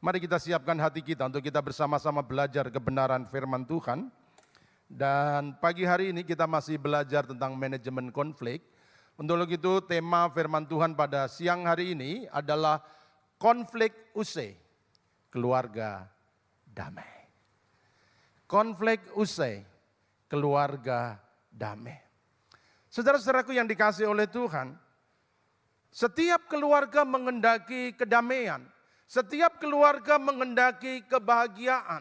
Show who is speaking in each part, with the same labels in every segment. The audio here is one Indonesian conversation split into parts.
Speaker 1: Mari kita siapkan hati kita untuk kita bersama-sama belajar kebenaran firman Tuhan. Dan pagi hari ini kita masih belajar tentang manajemen konflik. Untuk itu tema firman Tuhan pada siang hari ini adalah konflik usai, keluarga damai. Konflik usai, keluarga damai. Saudara-saudaraku yang dikasihi oleh Tuhan, setiap keluarga mengendaki kedamaian. Setiap keluarga mengendaki kebahagiaan.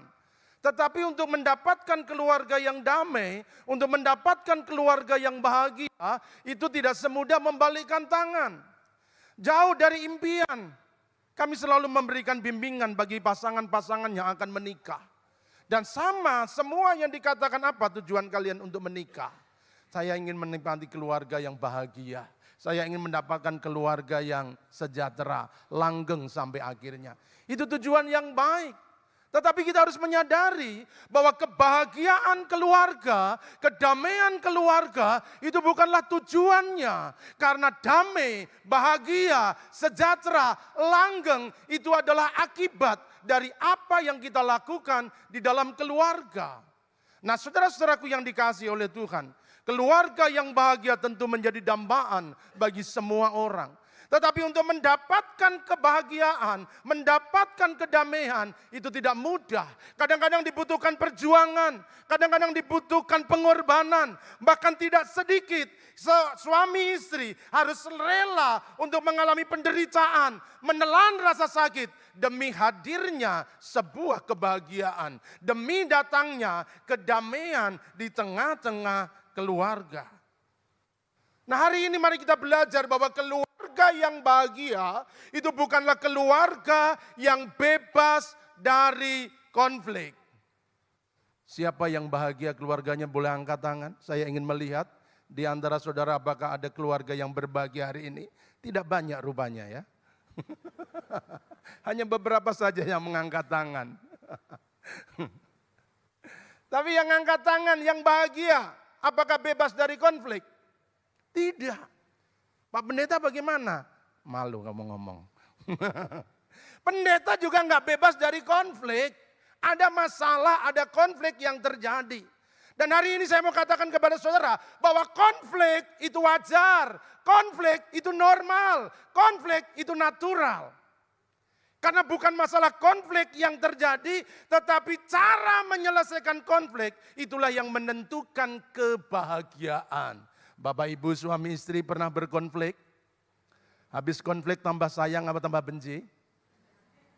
Speaker 1: Tetapi untuk mendapatkan keluarga yang damai, untuk mendapatkan keluarga yang bahagia, itu tidak semudah membalikkan tangan. Jauh dari impian. Kami selalu memberikan bimbingan bagi pasangan-pasangan yang akan menikah. Dan sama semua yang dikatakan apa tujuan kalian untuk menikah. Saya ingin menikmati keluarga yang bahagia. Saya ingin mendapatkan keluarga yang sejahtera, langgeng sampai akhirnya. Itu tujuan yang baik. Tetapi kita harus menyadari bahwa kebahagiaan keluarga, kedamaian keluarga itu bukanlah tujuannya. Karena damai, bahagia, sejahtera, langgeng itu adalah akibat dari apa yang kita lakukan di dalam keluarga. Nah, saudara-saudaraku yang dikasihi oleh Tuhan, keluarga yang bahagia tentu menjadi dambaan bagi semua orang. Tetapi untuk mendapatkan kebahagiaan, mendapatkan kedamaian, itu tidak mudah. Kadang-kadang dibutuhkan perjuangan, kadang-kadang dibutuhkan pengorbanan. Bahkan tidak sedikit suami istri harus rela untuk mengalami penderitaan, menelan rasa sakit, demi hadirnya sebuah kebahagiaan, demi datangnya kedamaian di tengah-tengah keluarga. Nah, hari ini mari kita belajar bahwa keluarga yang bahagia itu bukanlah keluarga yang bebas dari konflik. Siapa yang bahagia keluarganya boleh angkat tangan. Saya ingin melihat di antara saudara apakah ada keluarga yang berbahagia hari ini. Tidak banyak rupanya ya. Hanya beberapa saja yang mengangkat tangan. Tapi yang angkat tangan yang bahagia, apakah bebas dari konflik? Tidak. Pak Pendeta bagaimana? Malu kamu ngomong. Pendeta juga nggak bebas dari konflik. Ada masalah, ada konflik yang terjadi. Dan hari ini saya mau katakan kepada saudara bahwa konflik itu wajar. Konflik itu normal. Konflik itu natural. Karena bukan masalah konflik yang terjadi, tetapi cara menyelesaikan konflik itulah yang menentukan kebahagiaan. Bapak ibu suami istri pernah berkonflik? Habis konflik tambah sayang apa tambah benci?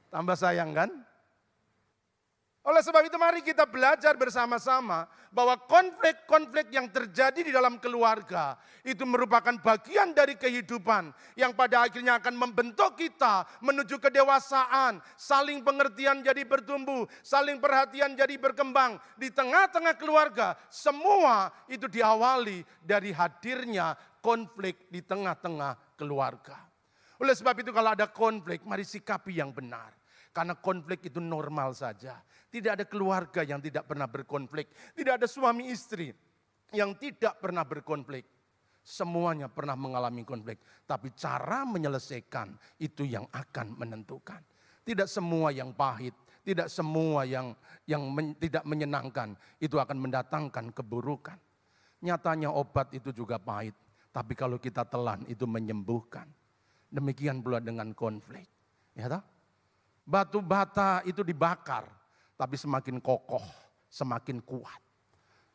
Speaker 1: Tambah sayang kan? Oleh sebab itu mari kita belajar bersama-sama bahwa konflik-konflik yang terjadi di dalam keluarga itu merupakan bagian dari kehidupan yang pada akhirnya akan membentuk kita menuju kedewasaan, saling pengertian jadi bertumbuh, saling perhatian jadi berkembang. Di tengah-tengah keluarga semua itu diawali dari hadirnya konflik di tengah-tengah keluarga. Oleh sebab itu kalau ada konflik mari sikapi yang benar. Karena konflik itu normal saja. Tidak ada keluarga yang tidak pernah berkonflik. Tidak ada suami istri yang tidak pernah berkonflik. Semuanya pernah mengalami konflik. Tapi cara menyelesaikan itu yang akan menentukan. Tidak semua yang pahit. Tidak semua yang tidak menyenangkan. Itu akan mendatangkan keburukan. Nyatanya obat itu juga pahit. Tapi kalau kita telan itu menyembuhkan. Demikian pula dengan konflik. Ya toh? Batu bata itu dibakar, tapi semakin kokoh, semakin kuat.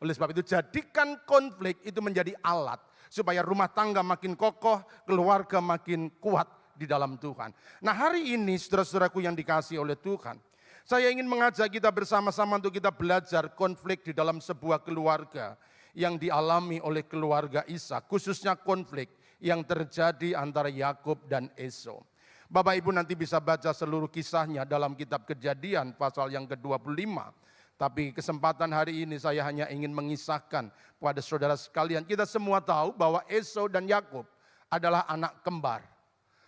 Speaker 1: Oleh sebab itu jadikan konflik itu menjadi alat, supaya rumah tangga makin kokoh, keluarga makin kuat di dalam Tuhan. Nah hari ini saudara-saudaraku yang dikasihi oleh Tuhan, saya ingin mengajak kita bersama-sama untuk kita belajar konflik di dalam sebuah keluarga yang dialami oleh keluarga Ishak, khususnya konflik yang terjadi antara Yakub dan Esau. Bapak Ibu nanti bisa baca seluruh kisahnya dalam kitab Kejadian pasal yang ke-25. Tapi kesempatan hari ini saya hanya ingin mengisahkan kepada saudara sekalian. Kita semua tahu bahwa Esau dan Yakub adalah anak kembar.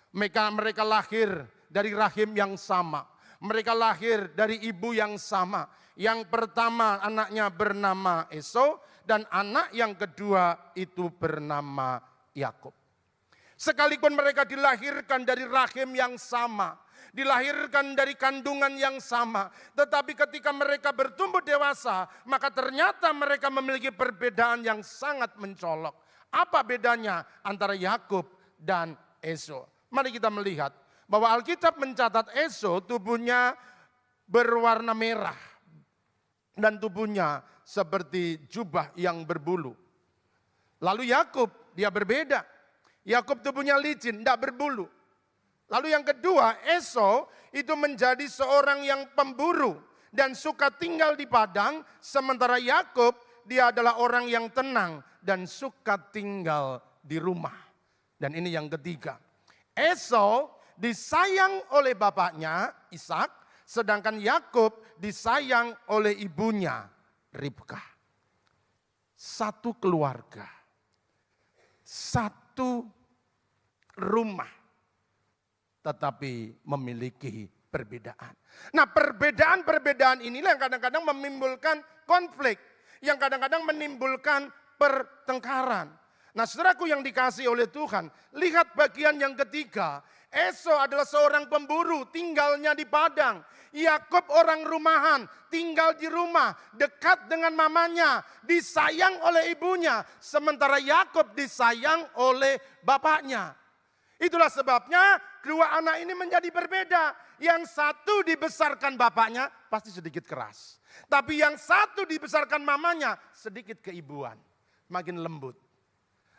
Speaker 1: Mereka lahir dari rahim yang sama. Mereka lahir dari ibu yang sama. Yang pertama anaknya bernama Esau dan anak yang kedua itu bernama Yakub. Sekalipun mereka dilahirkan dari rahim yang sama, dilahirkan dari kandungan yang sama. Tetapi ketika mereka bertumbuh dewasa, maka ternyata mereka memiliki perbedaan yang sangat mencolok. Apa bedanya antara Yakub dan Esau? Mari kita melihat bahwa Alkitab mencatat Esau tubuhnya berwarna merah dan tubuhnya seperti jubah yang berbulu. Lalu Yakub dia berbeda. Yakub tubuhnya licin, tidak berbulu. Lalu yang kedua, Esau itu menjadi seorang yang pemburu dan suka tinggal di padang, sementara Yakub dia adalah orang yang tenang dan suka tinggal di rumah. Dan ini yang ketiga. Esau disayang oleh bapaknya Ishak, sedangkan Yakub disayang oleh ibunya Ribka. Satu keluarga, satu rumah, tetapi memiliki perbedaan. Nah, perbedaan-perbedaan inilah yang kadang-kadang menimbulkan konflik, yang kadang-kadang menimbulkan pertengkaran. Nah, saudaraku yang dikasihi oleh Tuhan, lihat bagian yang ketiga. Esau adalah seorang pemburu, tinggalnya di padang. Yakub orang rumahan, tinggal di rumah, dekat dengan mamanya, disayang oleh ibunya, sementara Yakub disayang oleh bapaknya. Itulah sebabnya dua anak ini menjadi berbeda. Yang satu dibesarkan bapaknya pasti sedikit keras. Tapi yang satu dibesarkan mamanya sedikit keibuan. Makin lembut.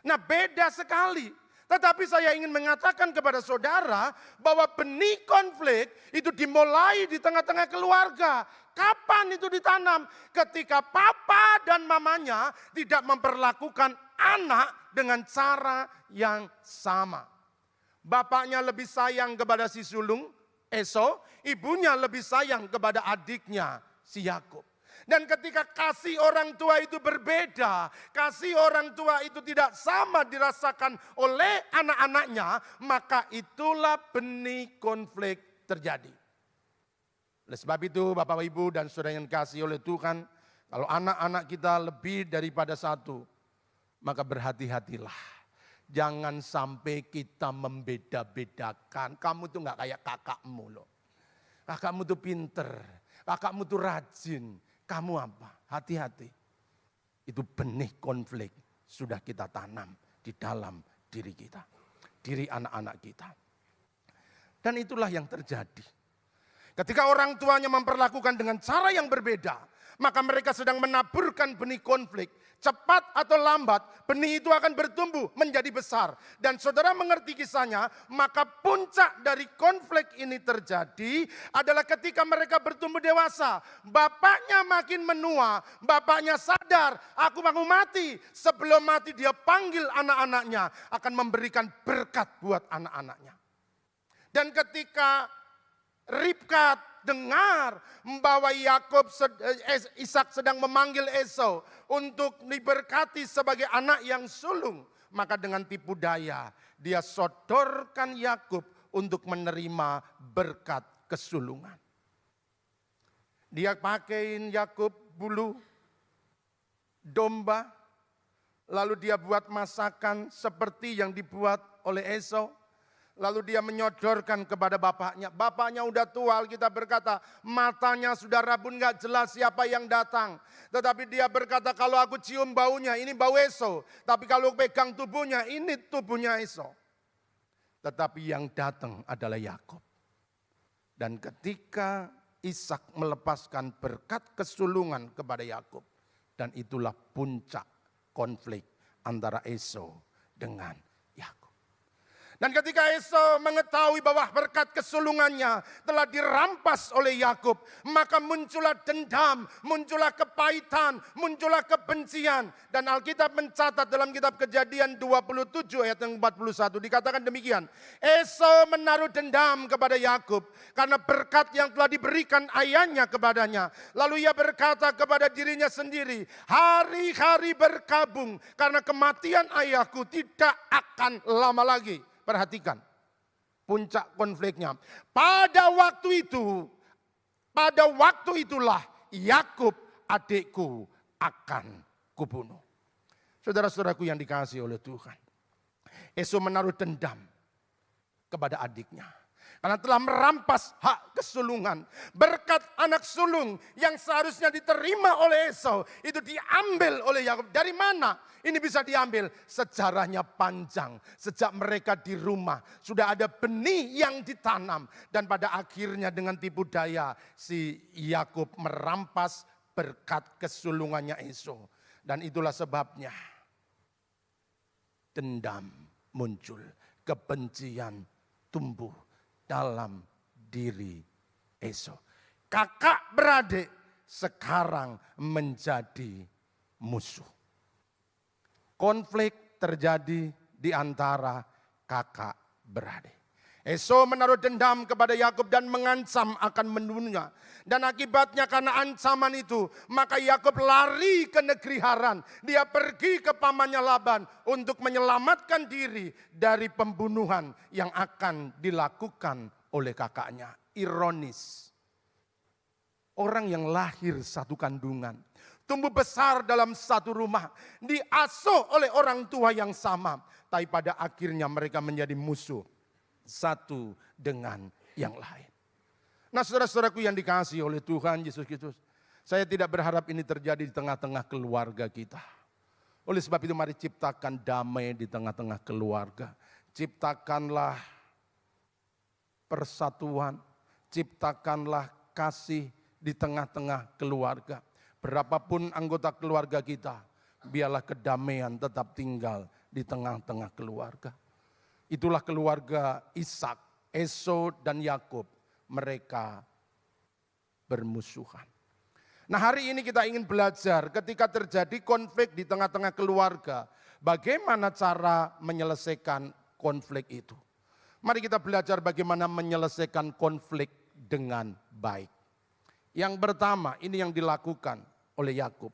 Speaker 1: Nah, beda sekali. Tetapi saya ingin mengatakan kepada saudara bahwa benih konflik itu dimulai di tengah-tengah keluarga. Kapan itu ditanam? Ketika papa dan mamanya tidak memperlakukan anak dengan cara yang sama. Bapaknya lebih sayang kepada si sulung, Esau, ibunya lebih sayang kepada adiknya, si Yakub. Dan ketika kasih orang tua itu berbeda, kasih orang tua itu tidak sama dirasakan oleh anak-anaknya, maka itulah benih konflik terjadi. Oleh sebab itu Bapak Ibu dan saudara yang dikasihi oleh Tuhan, kalau anak-anak kita lebih daripada satu, maka berhati-hatilah. Jangan sampai kita membeda-bedakan. Kamu tuh gak kayak kakakmu loh. Kakakmu tuh pinter, kakakmu tuh rajin. Kamu apa? Hati-hati. Itu benih konflik sudah kita tanam di dalam diri kita. Diri anak-anak kita. Dan itulah yang terjadi. Ketika orang tuanya memperlakukan dengan cara yang berbeda, maka mereka sedang menaburkan benih konflik. Cepat atau lambat, benih itu akan bertumbuh menjadi besar. Dan saudara mengerti kisahnya, maka puncak dari konflik ini terjadi adalah ketika mereka bertumbuh dewasa. Bapaknya makin menua, bapaknya sadar, aku mau mati. Sebelum mati dia panggil anak-anaknya, akan memberikan berkat buat anak-anaknya. Dan ketika Ribka dengar bahwa Ishak sedang memanggil Esau untuk diberkati sebagai anak yang sulung, maka dengan tipu daya dia sodorkan Yakub untuk menerima berkat kesulungan. Dia pakaiin Yakub bulu domba, lalu dia buat masakan seperti yang dibuat oleh Esau. Lalu dia menyodorkan kepada bapaknya. Bapaknya udah tua, Alkitab berkata matanya sudah rabun, gak jelas siapa yang datang. Tetapi dia berkata kalau aku cium baunya ini bau Esau. Tapi kalau pegang tubuhnya ini tubuhnya Esau. Tetapi yang datang adalah Yakub. Dan ketika Ishak melepaskan berkat kesulungan kepada Yakub. Dan itulah puncak konflik antara Esau dengan Yakub. Dan ketika Esau mengetahui bahwa berkat kesulungannya telah dirampas oleh Yakub, maka muncullah dendam, muncullah kepahitan, muncullah kebencian. Dan Alkitab mencatat dalam kitab Kejadian 27 ayat yang 41 dikatakan demikian. Esau menaruh dendam kepada Yakub karena berkat yang telah diberikan ayahnya kepadanya. Lalu ia berkata kepada dirinya sendiri, hari-hari berkabung karena kematian ayahku tidak akan lama lagi. Perhatikan puncak konfliknya. Pada waktu itulah Yakub adikku akan kubunuh. Saudara-saudaraku yang dikasihi oleh Tuhan. Esau menaruh dendam kepada adiknya. Karena telah merampas hak kesulungan. Berkat anak sulung yang seharusnya diterima oleh Esau, itu diambil oleh Yakub. Dari mana ini bisa diambil? Sejarahnya panjang. Sejak mereka di rumah, sudah ada benih yang ditanam. Dan pada akhirnya dengan tipu daya, si Yakub merampas berkat kesulungannya Esau. Dan itulah sebabnya dendam muncul, kebencian tumbuh dalam diri Esau. Kakak beradik sekarang menjadi musuh. Konflik terjadi di antara kakak beradik. Esau menaruh dendam kepada Yakub dan mengancam akan membunuhnya. Dan akibatnya karena ancaman itu, maka Yakub lari ke negeri Haran. Dia pergi ke pamannya Laban untuk menyelamatkan diri dari pembunuhan yang akan dilakukan oleh kakaknya. Ironis. Orang yang lahir satu kandungan, tumbuh besar dalam satu rumah, diasuh oleh orang tua yang sama, tapi pada akhirnya mereka menjadi musuh satu dengan yang lain. Nah, saudara-saudaraku yang dikasihi oleh Tuhan Yesus Kristus, saya tidak berharap ini terjadi di tengah-tengah keluarga kita. Oleh sebab itu mari ciptakan damai di tengah-tengah keluarga. Ciptakanlah persatuan, ciptakanlah kasih di tengah-tengah keluarga. Berapapun anggota keluarga kita, biarlah kedamaian tetap tinggal di tengah-tengah keluarga. Itulah keluarga Ishak, Esau dan Yakub. Mereka bermusuhan. Nah, hari ini kita ingin belajar ketika terjadi konflik di tengah-tengah keluarga, bagaimana cara menyelesaikan konflik itu. Mari kita belajar bagaimana menyelesaikan konflik dengan baik. Yang pertama, ini yang dilakukan oleh Yakub.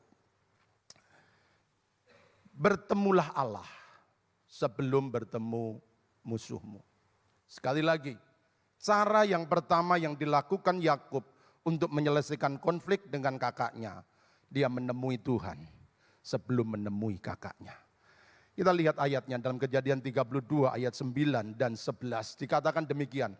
Speaker 1: Bertemulah Allah sebelum bertemu musuhmu. Sekali lagi, cara yang pertama yang dilakukan Yakub untuk menyelesaikan konflik dengan kakaknya, dia menemui Tuhan sebelum menemui kakaknya. Kita lihat ayatnya dalam Kejadian 32 ayat 9 dan 11, dikatakan demikian.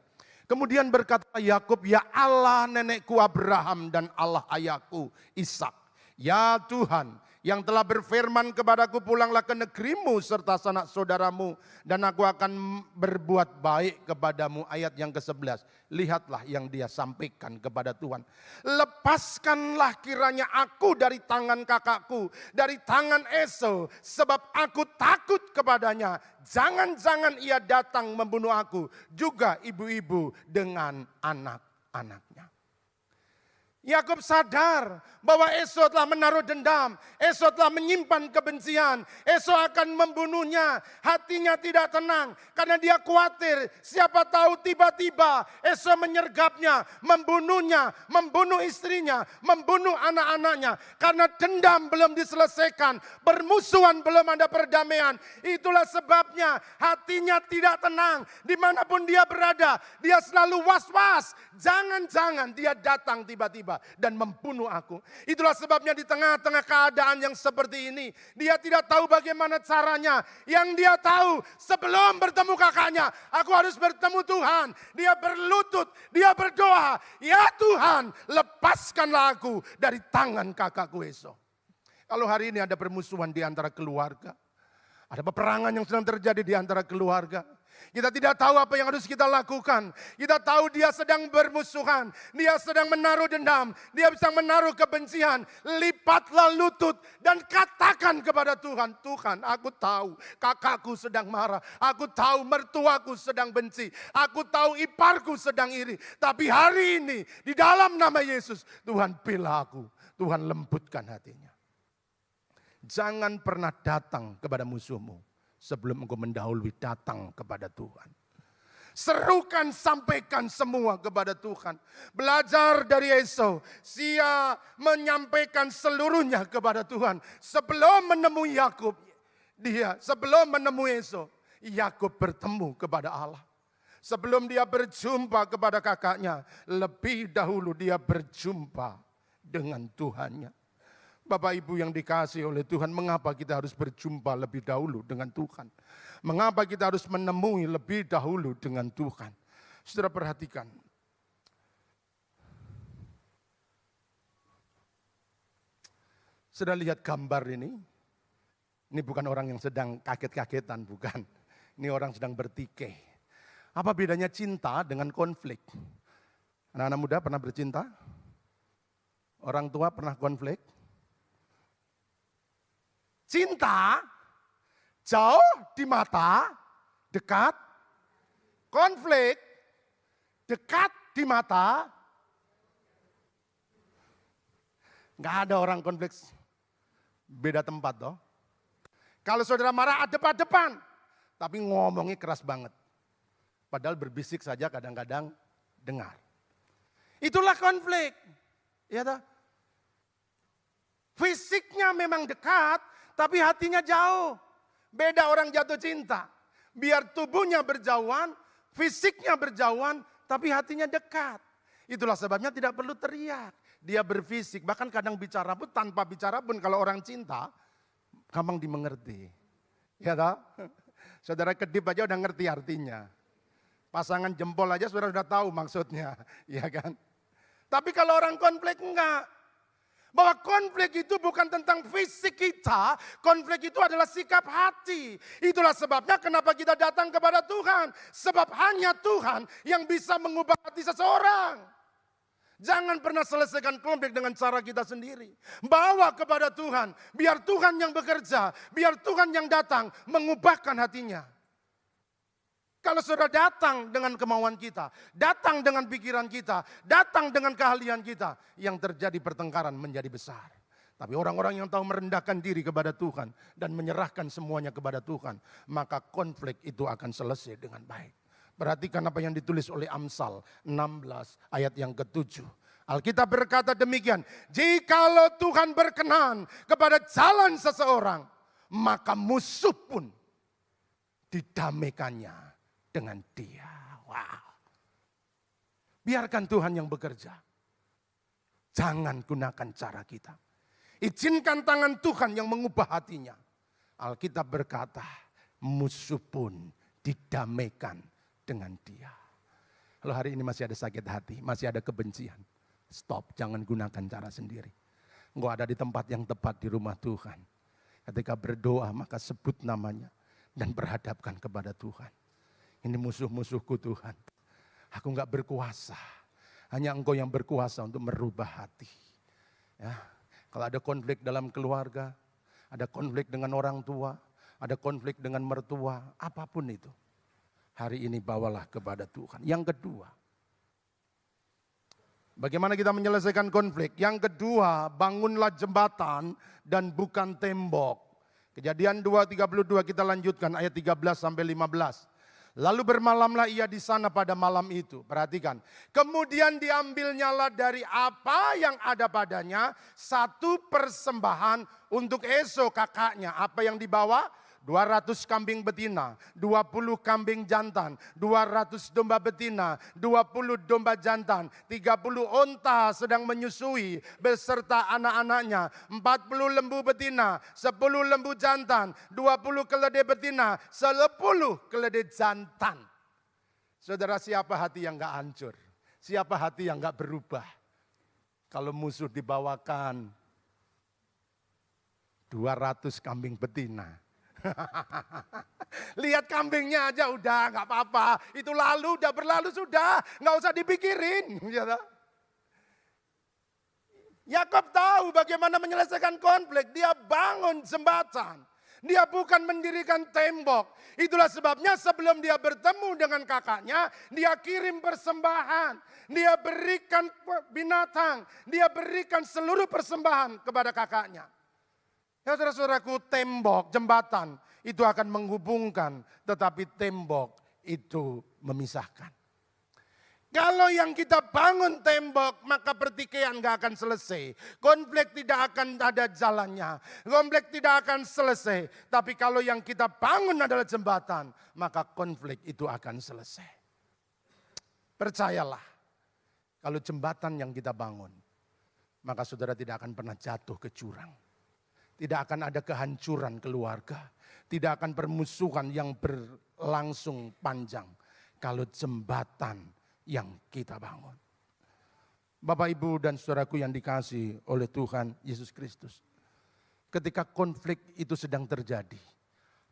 Speaker 1: Kemudian berkata Yakub, ya Allah nenekku Abraham dan Allah ayahku Ishak, ya Tuhan yang telah berfirman kepadaku, pulanglah ke negerimu serta sanak saudaramu dan aku akan berbuat baik kepadamu. Ayat yang ke-11, lihatlah yang dia sampaikan kepada Tuhan. Lepaskanlah kiranya aku dari tangan kakakku, dari tangan Esau, sebab aku takut kepadanya. Jangan-jangan ia datang membunuh aku, juga ibu-ibu dengan anak-anaknya. Yakub sadar bahwa Esau telah menaruh dendam, Esau telah menyimpan kebencian, Esau akan membunuhnya. Hatinya tidak tenang karena dia khawatir siapa tahu tiba-tiba Esau menyergapnya, membunuhnya, membunuh istrinya, membunuh anak-anaknya. Karena dendam belum diselesaikan, permusuhan belum ada perdamaian. Itulah sebabnya hatinya tidak tenang. Dimanapun dia berada, dia selalu was-was. Jangan-jangan dia datang tiba-tiba dan membunuh aku. Itulah sebabnya di tengah-tengah keadaan yang seperti ini, dia tidak tahu bagaimana caranya. Yang dia tahu, sebelum bertemu kakaknya, aku harus bertemu Tuhan. Dia berlutut, dia berdoa, ya Tuhan, lepaskanlah aku dari tangan kakakku Esau. Kalau hari ini ada permusuhan di antara keluarga, ada peperangan yang sedang terjadi di antara keluarga, kita tidak tahu apa yang harus kita lakukan. Kita tahu dia sedang bermusuhan, dia sedang menaruh dendam, dia bisa menaruh kebencian. Lipatlah lutut dan katakan kepada Tuhan, Tuhan, aku tahu kakakku sedang marah, aku tahu mertuaku sedang benci, aku tahu iparku sedang iri. Tapi hari ini di dalam nama Yesus, Tuhan bela aku, Tuhan lembutkan hatinya. Jangan pernah datang kepada musuhmu sebelum engkau mendahului datang kepada Tuhan. Serukan, sampaikan semua kepada Tuhan. Belajar dari Esau, dia menyampaikan seluruhnya kepada Tuhan. Sebelum menemui Yakub, sebelum menemui Esau, Yakub bertemu kepada Allah. Sebelum dia berjumpa kepada kakaknya, lebih dahulu dia berjumpa dengan Tuhannya. Bapak Ibu yang dikasihi oleh Tuhan, mengapa kita harus berjumpa lebih dahulu dengan Tuhan? Mengapa kita harus menemui lebih dahulu dengan Tuhan? Saudara perhatikan. Saudara lihat gambar ini. Ini bukan orang yang sedang kaget-kagetan, bukan. Ini orang sedang bertikai. Apa bedanya cinta dengan konflik? Anak-anak muda pernah bercinta? Orang tua pernah konflik? Cinta jauh di mata, dekat. Konflik dekat di mata. Nggak ada orang konflik beda tempat toh. Kalau saudara marah adep-adepan, tapi ngomongnya keras banget. Padahal berbisik saja kadang-kadang dengar. Itulah konflik. Ya toh? Fisiknya memang dekat, tapi hatinya jauh. Beda orang jatuh cinta. Biar tubuhnya berjauhan, fisiknya berjauhan, tapi hatinya dekat. Itulah sebabnya tidak perlu teriak. Dia berfisik, bahkan kadang bicara pun tanpa bicara pun kalau orang cinta, gampang dimengerti. Ya toh? Saudara kedip aja udah ngerti artinya. Pasangan jempol aja saudara sudah tahu maksudnya. Ya kan? Tapi kalau orang konflik enggak. Bahwa konflik itu bukan tentang fisik kita, konflik itu adalah sikap hati. Itulah sebabnya kenapa kita datang kepada Tuhan. Sebab hanya Tuhan yang bisa mengubah hati seseorang. Jangan pernah selesaikan konflik dengan cara kita sendiri. Bawa kepada Tuhan, biar Tuhan yang bekerja, biar Tuhan yang datang mengubahkan hatinya. Kalau saudara datang dengan kemauan kita, datang dengan pikiran kita, datang dengan keahlian kita, yang terjadi pertengkaran menjadi besar. Tapi orang-orang yang tahu merendahkan diri kepada Tuhan dan menyerahkan semuanya kepada Tuhan, maka konflik itu akan selesai dengan baik. Perhatikan apa yang ditulis oleh Amsal 16 ayat yang ke-7. Alkitab berkata demikian, jikalau Tuhan berkenan kepada jalan seseorang, maka musuh pun didamaikannya dengan dia. Wow. Biarkan Tuhan yang bekerja. Jangan gunakan cara kita. Izinkan tangan Tuhan yang mengubah hatinya. Alkitab berkata, musuh pun didamaikan dengan dia. Kalau hari ini masih ada sakit hati, masih ada kebencian, stop, jangan gunakan cara sendiri. Engkau ada di tempat yang tepat di rumah Tuhan. Ketika berdoa maka sebut namanya dan berhadapkan kepada Tuhan. Ini musuh-musuhku Tuhan. Aku enggak berkuasa. Hanya Engkau yang berkuasa untuk merubah hati. Ya, kalau ada konflik dalam keluarga, ada konflik dengan orang tua, ada konflik dengan mertua, apapun itu. Hari ini bawalah kepada Tuhan. Yang kedua, bagaimana kita menyelesaikan konflik? Yang kedua, bangunlah jembatan dan bukan tembok. Kejadian 2:32 kita lanjutkan ayat 13 sampai 15. Lalu bermalamlah ia di sana pada malam itu. Perhatikan. Kemudian diambilnyalah dari apa yang ada padanya satu persembahan untuk Esau kakaknya. Apa yang dibawa? 200 kambing betina, 20 kambing jantan, 200 domba betina, 20 domba jantan, 30 onta sedang menyusui beserta anak-anaknya, 40 lembu betina, 10 lembu jantan, 20 keledai betina, 10 keledai jantan. Saudara, siapa hati yang gak hancur? Siapa hati yang gak berubah? Kalau musuh dibawakan 200 kambing betina. Lihat kambingnya aja udah nggak apa-apa. Itu lalu, udah berlalu sudah. Nggak usah dipikirin. Yakob tahu bagaimana menyelesaikan konflik. Dia bangun jembatan. Dia bukan mendirikan tembok. Itulah sebabnya sebelum dia bertemu dengan kakaknya, dia kirim persembahan. Dia berikan binatang. Dia berikan seluruh persembahan kepada kakaknya. Ya saudara-saudaraku, tembok, jembatan itu akan menghubungkan, tetapi tembok itu memisahkan. Kalau yang kita bangun tembok, maka pertikaian gak akan selesai. Konflik tidak akan ada jalannya. Konflik tidak akan selesai. Tapi kalau yang kita bangun adalah jembatan, maka konflik itu akan selesai. Percayalah, kalau jembatan yang kita bangun, maka saudara tidak akan pernah jatuh ke jurang. Tidak akan ada kehancuran keluarga. Tidak akan permusuhan yang berlangsung panjang. Kalau jembatan yang kita bangun. Bapak, Ibu, dan saudaraku yang dikasihi oleh Tuhan Yesus Kristus. Ketika konflik itu sedang terjadi,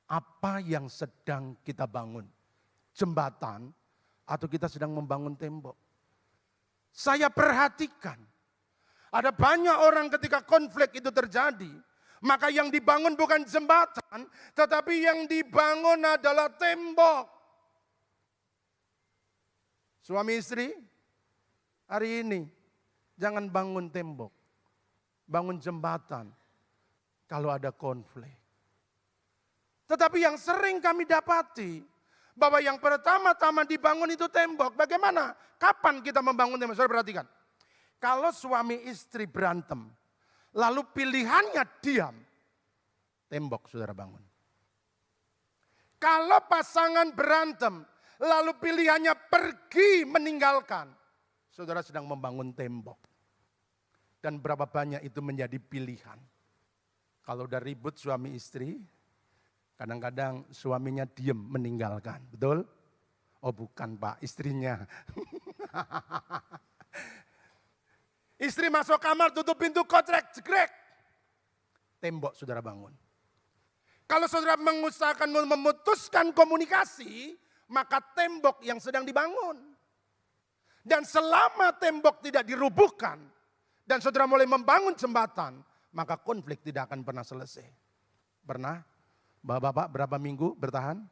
Speaker 1: apa yang sedang kita bangun? Jembatan atau kita sedang membangun tembok? Saya perhatikan, ada banyak orang ketika konflik itu terjadi, maka yang dibangun bukan jembatan, tetapi yang dibangun adalah tembok. Suami istri, hari ini jangan bangun tembok, bangun jembatan kalau ada konflik. Tetapi yang sering kami dapati, bahwa yang pertama-tama dibangun itu tembok. Bagaimana? Kapan kita membangun tembok? Saudara perhatikan. Kalau suami istri berantem, lalu pilihannya diam, tembok saudara bangun. Kalau pasangan berantem, lalu pilihannya pergi meninggalkan, saudara sedang membangun tembok. Dan berapa banyak itu menjadi pilihan. Kalau udah ribut suami istri, kadang-kadang suaminya diem meninggalkan, betul? Oh bukan Pak, istrinya. Istri masuk kamar, tutup pintu, kotrek, jegrek. Tembok saudara bangun. Kalau saudara mengusahakan memutuskan komunikasi, maka tembok yang sedang dibangun. Dan selama tembok tidak dirubuhkan, dan saudara mulai membangun jembatan, maka konflik tidak akan pernah selesai. Pernah? Bapak-bapak berapa minggu bertahan?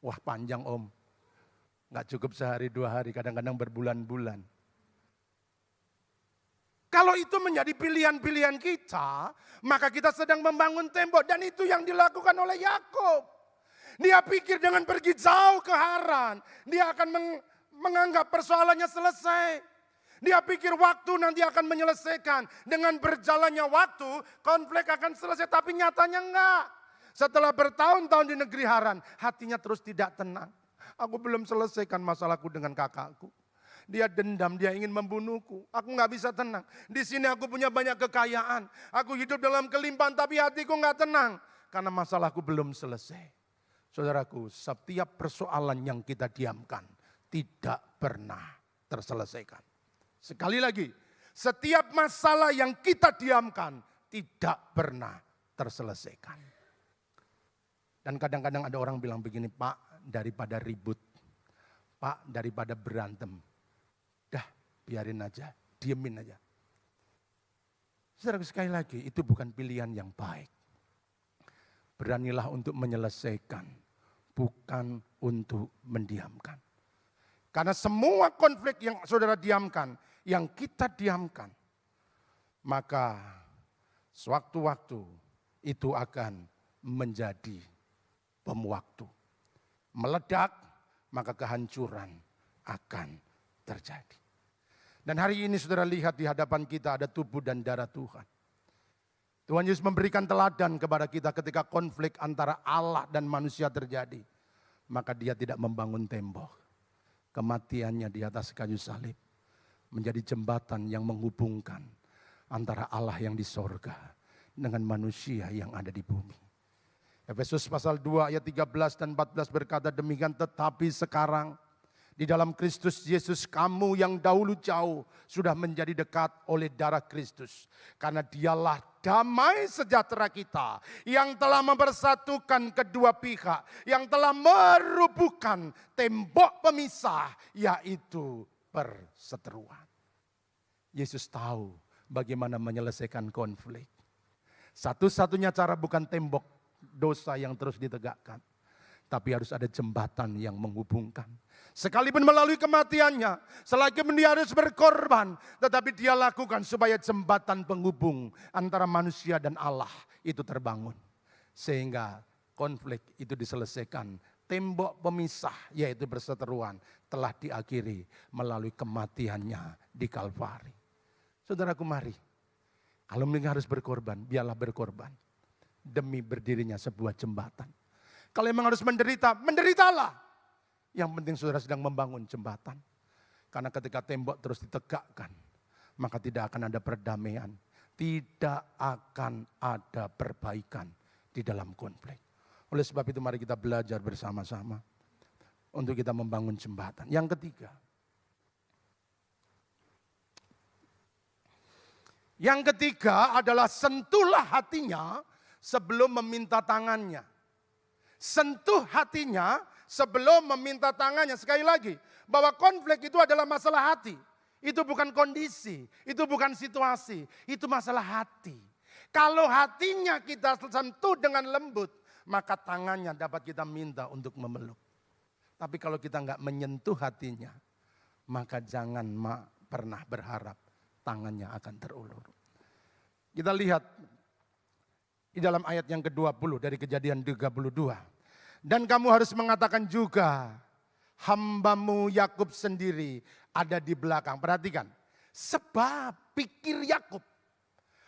Speaker 1: Wah panjang om. Nggak cukup sehari 2 hari, kadang-kadang berbulan-bulan. Kalau itu menjadi pilihan-pilihan kita, maka kita sedang membangun tembok. Dan itu yang dilakukan oleh Yakub. Dia pikir dengan pergi jauh ke Haran, dia akan menganggap persoalannya selesai. Dia pikir waktu nanti akan menyelesaikan. Dengan berjalannya waktu, konflik akan selesai. Tapi nyatanya enggak. Setelah bertahun-tahun di negeri Haran, hatinya terus tidak tenang. Aku belum selesaikan masalahku dengan kakakku. Dia dendam, dia ingin membunuhku. Aku nggak bisa tenang. Di sini aku punya banyak kekayaan. Aku hidup dalam kelimpahan, tapi hatiku nggak tenang. Karena masalahku belum selesai. Saudaraku, setiap persoalan yang kita diamkan, tidak pernah terselesaikan. Sekali lagi, setiap masalah yang kita diamkan tidak pernah terselesaikan. Dan kadang-kadang ada orang bilang begini, Pak, daripada ribut, Pak, daripada berantem, dah biarin aja, diemin aja. Saudara, sekali lagi, itu bukan pilihan yang baik. Beranilah untuk menyelesaikan, bukan untuk mendiamkan. Karena semua konflik yang saudara diamkan, yang kita diamkan, maka sewaktu-waktu itu akan menjadi bom waktu. Meledak, maka kehancuran akan terjadi. Dan hari ini saudara lihat di hadapan kita ada tubuh dan darah Tuhan. Tuhan Yesus memberikan teladan kepada kita ketika konflik antara Allah dan manusia terjadi. Maka dia tidak membangun tembok. Kematiannya di atas kayu salib menjadi jembatan yang menghubungkan antara Allah yang di sorga dengan manusia yang ada di bumi. Efesus pasal 2 ayat 13 dan 14 berkata demikian, tetapi sekarang di dalam Kristus Yesus kamu yang dahulu jauh sudah menjadi dekat oleh darah Kristus. Karena dialah damai sejahtera kita yang telah mempersatukan kedua pihak, yang telah merubuhkan tembok pemisah, yaitu perseteruan. Yesus tahu bagaimana menyelesaikan konflik. Satu-satunya cara bukan tembok dosa yang terus ditegakkan, tapi harus ada jembatan yang menghubungkan. Sekalipun melalui kematiannya, selagi dia harus berkorban, tetapi dia lakukan supaya jembatan penghubung antara manusia dan Allah itu terbangun. Sehingga konflik itu diselesaikan. Tembok pemisah yaitu perseteruan telah diakhiri melalui kematiannya di Kalvari. Saudaraku mari, kalau memang harus berkorban, biarlah berkorban. Demi berdirinya sebuah jembatan. Kalau memang harus menderita, menderitalah. Yang penting saudara sedang membangun jembatan. Karena ketika tembok terus ditegakkan, maka tidak akan ada perdamaian. Tidak akan ada perbaikan di dalam konflik. Oleh sebab itu mari kita belajar bersama-sama untuk kita membangun jembatan. Yang ketiga, Yang ketiga adalah sentuhlah hatinya sebelum meminta tangannya. Sentuh hatinya sebelum meminta tangannya. Sekali lagi, bahwa konflik itu adalah masalah hati. Itu bukan kondisi, itu bukan situasi, itu masalah hati. Kalau hatinya kita sentuh dengan lembut, maka tangannya dapat kita minta untuk memeluk. Tapi kalau kita nggak menyentuh hatinya, maka jangan pernah berharap tangannya akan terulur. Kita lihat di dalam ayat yang ke-20 dari Kejadian 32. Dan kamu harus mengatakan juga, hambamu Yakub sendiri ada di belakang. Perhatikan, sebab pikir Yakub,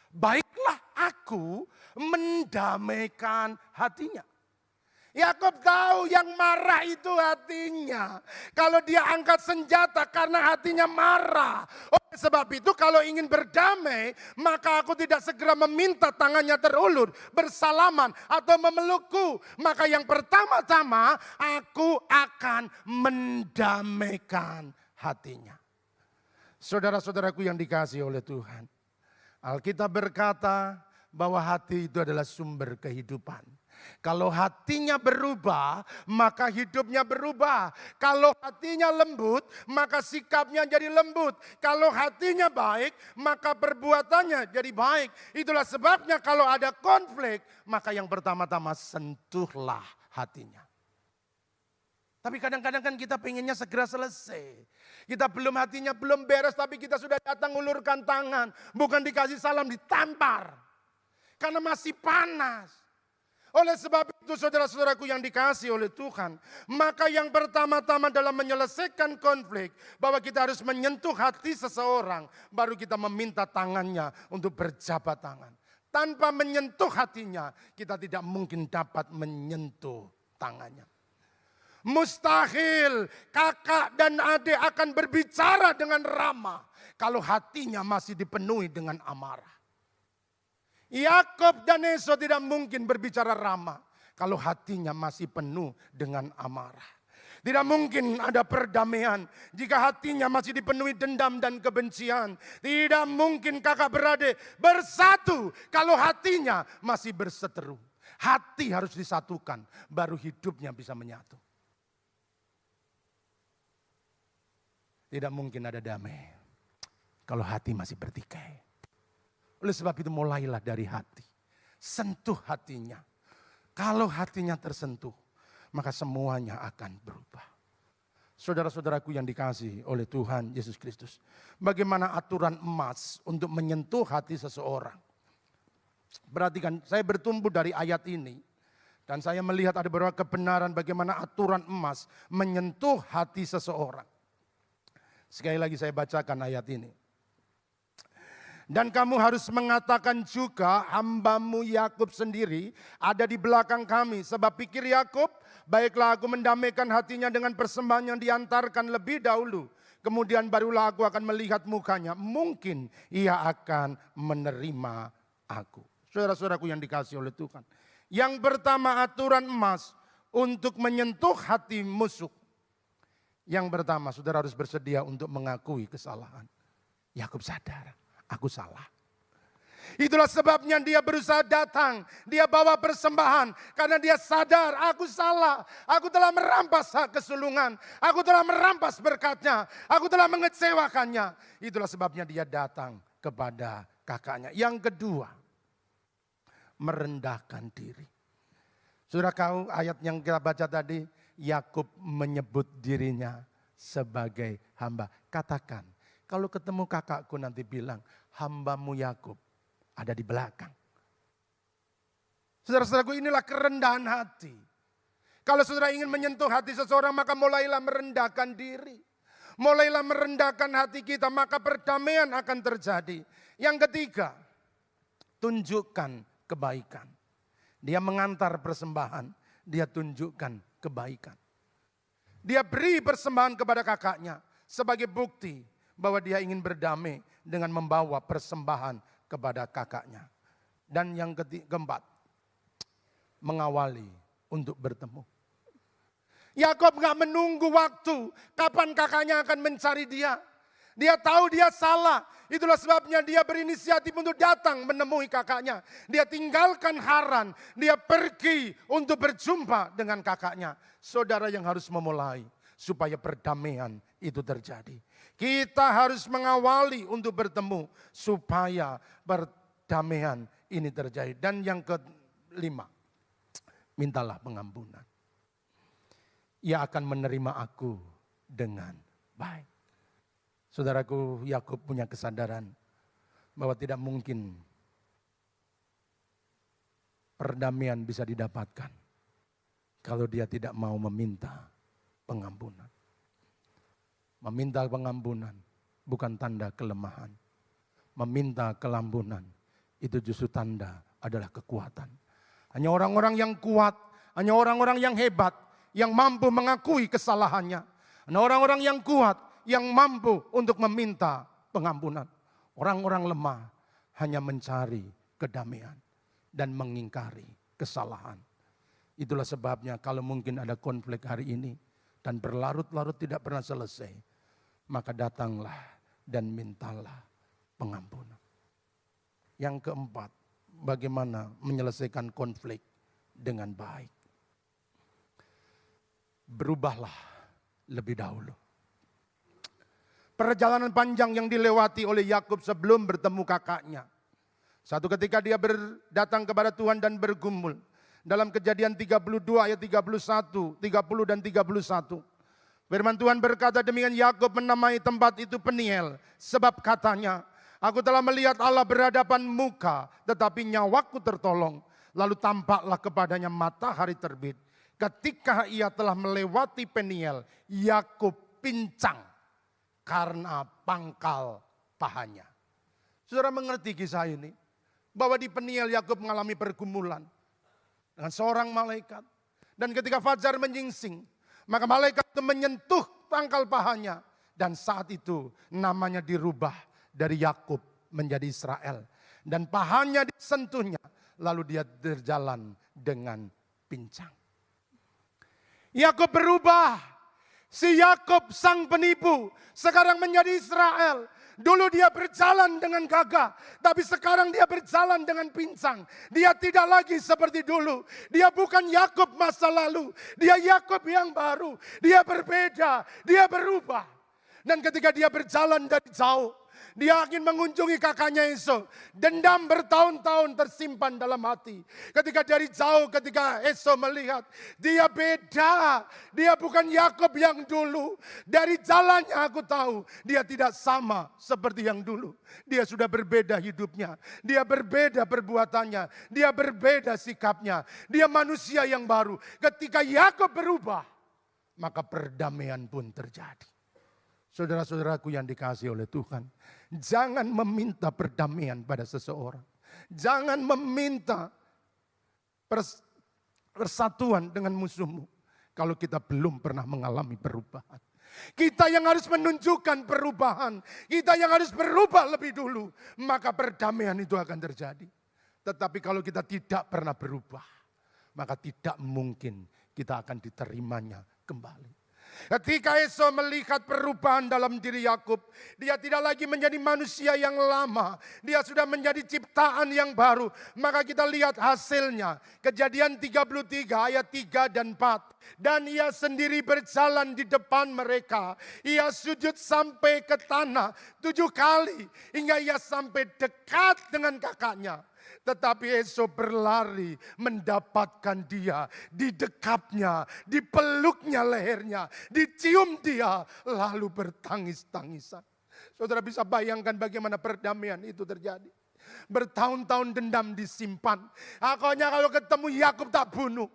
Speaker 1: baiklah aku mendamaikan hatinya. Yakub tahu yang marah itu hatinya. Kalau dia angkat senjata karena hatinya marah. Oleh sebab itu kalau ingin berdamai, maka aku tidak segera meminta tangannya terulur, bersalaman atau memelukku. Maka yang pertama-tama aku akan mendamaikan hatinya. Saudara-saudaraku yang dikasihi oleh Tuhan, Alkitab berkata bahwa hati itu adalah sumber kehidupan. Kalau hatinya berubah, maka hidupnya berubah. Kalau hatinya lembut, maka sikapnya jadi lembut. Kalau hatinya baik, maka perbuatannya jadi baik. Itulah sebabnya kalau ada konflik, maka yang pertama-tama sentuhlah hatinya. Tapi kadang-kadang kan kita pengennya segera selesai. Kita hatinya belum beres, tapi kita sudah datang ulurkan tangan. Bukan dikasih salam, ditampar. Karena masih panas. Oleh sebab itu saudara-saudaraku yang dikasihi oleh Tuhan, maka yang pertama-tama dalam menyelesaikan konflik, bahwa kita harus menyentuh hati seseorang, baru kita meminta tangannya untuk berjabat tangan. Tanpa menyentuh hatinya, kita tidak mungkin dapat menyentuh tangannya. Mustahil kakak dan adik akan berbicara dengan ramah kalau hatinya masih dipenuhi dengan amarah. Yakub dan Esau tidak mungkin berbicara ramah kalau hatinya masih penuh dengan amarah. Tidak mungkin ada perdamaian jika hatinya masih dipenuhi dendam dan kebencian. Tidak mungkin kakak beradik bersatu kalau hatinya masih berseteru. Hati harus disatukan, baru hidupnya bisa menyatu. Tidak mungkin ada damai kalau hati masih bertikai. Oleh sebab itu mulailah dari hati. Sentuh hatinya. Kalau hatinya tersentuh, maka semuanya akan berubah. Saudara-saudaraku yang dikasihi oleh Tuhan Yesus Kristus. Bagaimana aturan emas untuk menyentuh hati seseorang. Perhatikan, saya bertumbuh dari ayat ini. Dan saya melihat ada beberapa kebenaran bagaimana aturan emas menyentuh hati seseorang. Sekali lagi saya bacakan ayat ini. Dan kamu harus mengatakan juga, hambamu Yakub sendiri ada di belakang kami. Sebab pikir Yakub, baiklah aku mendamaikan hatinya dengan persembahan yang diantarkan lebih dahulu. Kemudian barulah aku akan melihat mukanya. Mungkin ia akan menerima aku. Saudara-saudaraku yang dikasihi oleh Tuhan. Yang pertama aturan emas untuk menyentuh hati musuh. Yang pertama saudara harus bersedia untuk mengakui kesalahan. Yakub sadar. Aku salah. Itulah sebabnya dia berusaha datang. Dia bawa persembahan. Karena dia sadar aku salah. Aku telah merampas hak kesulungan. Aku telah merampas berkatnya. Aku telah mengecewakannya. Itulah sebabnya dia datang kepada kakaknya. Yang kedua, merendahkan diri. Saudara tahu ayat yang kita baca tadi. Yakub menyebut dirinya sebagai hamba. Katakan. Kalau ketemu kakakku nanti bilang, hambamu Yakub ada di belakang. Saudara-saudaraku, inilah kerendahan hati. Kalau saudara ingin menyentuh hati seseorang, maka mulailah merendahkan diri. Mulailah merendahkan hati kita, maka perdamaian akan terjadi. Yang ketiga, tunjukkan kebaikan. Dia mengantar persembahan, dia tunjukkan kebaikan. Dia beri persembahan kepada kakaknya sebagai bukti bahwa dia ingin berdamai dengan membawa persembahan kepada kakaknya. Dan yang keempat, mengawali untuk bertemu. Yakub gak menunggu waktu kapan kakaknya akan mencari dia. Dia tahu dia salah. Itulah sebabnya dia berinisiatif untuk datang menemui kakaknya. Dia tinggalkan Haran. Dia pergi untuk berjumpa dengan kakaknya. Saudara yang harus memulai supaya perdamaian itu terjadi. Kita harus mengawali untuk bertemu supaya perdamaian ini terjadi. Dan yang kelima, mintalah pengampunan. Ia akan menerima aku dengan baik. Saudaraku, Yakub punya kesadaran bahwa tidak mungkin perdamaian bisa didapatkan kalau dia tidak mau meminta pengampunan. Meminta pengampunan bukan tanda kelemahan. Meminta kelampunan itu justru tanda adalah kekuatan. Hanya orang-orang yang kuat, hanya orang-orang yang hebat yang mampu mengakui kesalahannya. Hanya orang-orang yang kuat yang mampu untuk meminta pengampunan. Orang-orang lemah hanya mencari kedamaian dan mengingkari kesalahan. Itulah sebabnya kalau mungkin ada konflik hari ini dan berlarut-larut tidak pernah selesai, maka datanglah dan mintalah pengampunan. Yang keempat, bagaimana menyelesaikan konflik dengan baik. Berubahlah lebih dahulu. Perjalanan panjang yang dilewati oleh Yakub sebelum bertemu kakaknya. Satu ketika dia datang kepada Tuhan dan bergumul. Dalam Kejadian 32 ayat 31, 30 dan 31. Firman Tuhan berkata demikian, Yakub menamai tempat itu Peniel. Sebab katanya, aku telah melihat Allah berhadapan muka, tetapi nyawaku tertolong. Lalu tampaklah kepadanya matahari terbit. Ketika ia telah melewati Peniel, Yakub pincang karena pangkal pahanya. Saudara mengerti kisah ini? Bahwa di Peniel Yakub mengalami pergumulan dengan seorang malaikat. Dan ketika fajar menyingsing, maka malaikat itu menyentuh pangkal pahanya. Dan saat itu namanya dirubah dari Yakub menjadi Israel. Dan pahanya disentuhnya, lalu dia berjalan dengan pincang. Yakub berubah. Si Yakub sang penipu sekarang menjadi Israel. Dulu dia berjalan dengan gagah, tapi sekarang dia berjalan dengan pincang. Dia tidak lagi seperti dulu. Dia bukan Yakub masa lalu. Dia Yakub yang baru. Dia berbeda, dia berubah. Dan ketika dia berjalan dari jauh, dia ingin mengunjungi kakaknya Esau. Dendam bertahun-tahun tersimpan dalam hati. Ketika dari jauh, ketika Esau melihat, dia beda. Dia bukan Yakub yang dulu. Dari jalannya aku tahu, dia tidak sama seperti yang dulu. Dia sudah berbeda hidupnya. Dia berbeda perbuatannya. Dia berbeda sikapnya. Dia manusia yang baru. Ketika Yakub berubah, maka perdamaian pun terjadi. Saudara-saudaraku yang dikasihi oleh Tuhan, jangan meminta perdamaian pada seseorang. Jangan meminta persatuan dengan musuhmu kalau kita belum pernah mengalami perubahan. Kita yang harus menunjukkan perubahan, kita yang harus berubah lebih dulu, maka perdamaian itu akan terjadi. Tetapi kalau kita tidak pernah berubah, maka tidak mungkin kita akan diterimanya kembali. Ketika Esau melihat perubahan dalam diri Yakub, dia tidak lagi menjadi manusia yang lama, dia sudah menjadi ciptaan yang baru. Maka kita lihat hasilnya. Kejadian 33 ayat 3 dan 4. Dan ia sendiri berjalan di depan mereka. Ia sujud sampai ke tanah 7 kali hingga ia sampai dekat dengan kakaknya. Tetapi Esau berlari mendapatkan dia, didekapnya, dipeluknya lehernya, dicium dia, lalu bertangis-tangisan. Saudara bisa bayangkan bagaimana perdamaian itu terjadi. Bertahun-tahun dendam disimpan. Pokoknya kalau ketemu Yakub tak bunuh.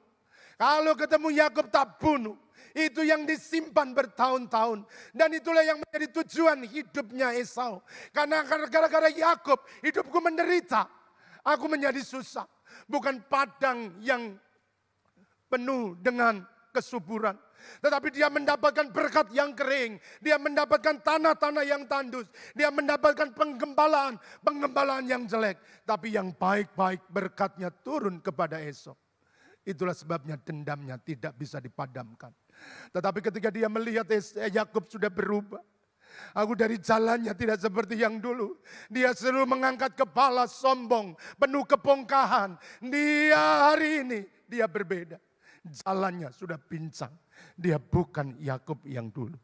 Speaker 1: Kalau ketemu Yakub tak bunuh. Itu yang disimpan bertahun-tahun. Dan itulah yang menjadi tujuan hidupnya Esau. Karena gara-gara Yakub hidupku menderita. Aku menjadi susah. Bukan padang yang penuh dengan kesuburan. Tetapi dia mendapatkan berkat yang kering. Dia mendapatkan tanah-tanah yang tandus. Dia mendapatkan penggembalaan yang jelek. Tapi yang baik-baik berkatnya turun kepada Esau. Itulah sebabnya dendamnya tidak bisa dipadamkan. Tetapi ketika dia melihat Yakub sudah berubah. Aku dari jalannya tidak seperti yang dulu. Dia selalu mengangkat kepala sombong, penuh kepongkahan. Dia hari ini, dia berbeda. Jalannya sudah pincang. Dia bukan Yakub yang dulu.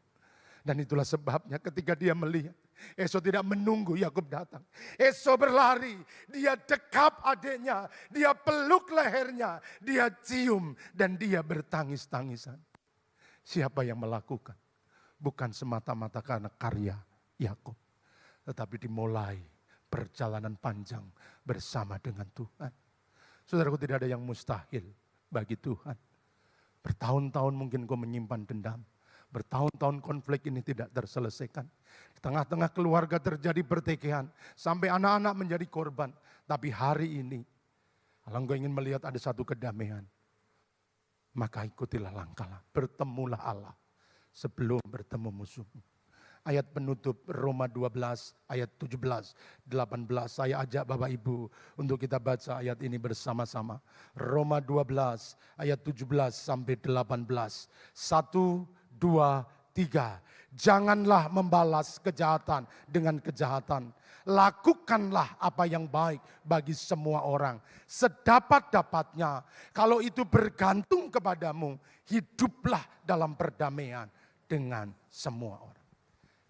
Speaker 1: Dan itulah sebabnya ketika dia melihat, Esau tidak menunggu Yakub datang. Esau berlari, dia dekap adiknya, dia peluk lehernya, dia cium dan dia bertangis-tangisan. Siapa yang melakukan? Bukan semata-mata karena karya Yakub, tetapi dimulai perjalanan panjang bersama dengan Tuhan. Saudaraku, tidak ada yang mustahil bagi Tuhan. Bertahun-tahun mungkin kau menyimpan dendam. Bertahun-tahun konflik ini tidak terselesaikan. Di tengah-tengah keluarga terjadi pertikaian. Sampai anak-anak menjadi korban. Tapi hari ini, kalau engkau ingin melihat ada satu kedamaian, maka ikutilah langkahlah. Bertemulah Allah sebelum bertemu musuhmu. Ayat penutup Roma 12 ayat 17, 18. Saya ajak Bapak Ibu untuk kita baca ayat ini bersama-sama. Roma 12 ayat 17 sampai 18. 1, 2, 3. Janganlah membalas kejahatan dengan kejahatan. Lakukanlah apa yang baik bagi semua orang. Sedapat-dapatnya. Kalau itu bergantung kepadamu, hiduplah dalam perdamaian dengan semua orang.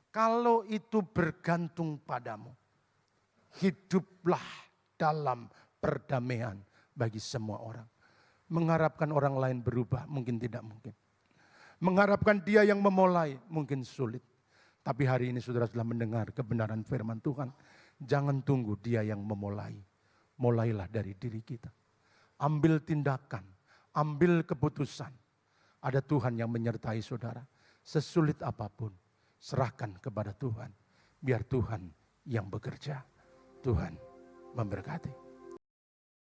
Speaker 1: Kalau itu bergantung padamu, hiduplah dalam perdamaian bagi semua orang. Mengharapkan orang lain berubah mungkin tidak mungkin. Mengharapkan dia yang memulai mungkin sulit. Tapi hari ini saudara sudah mendengar kebenaran firman Tuhan. Jangan tunggu dia yang memulai. Mulailah dari diri kita. Ambil tindakan, ambil keputusan. Ada Tuhan yang menyertai saudara. Sesulit apapun, serahkan kepada Tuhan. Biar Tuhan yang bekerja. Tuhan memberkati.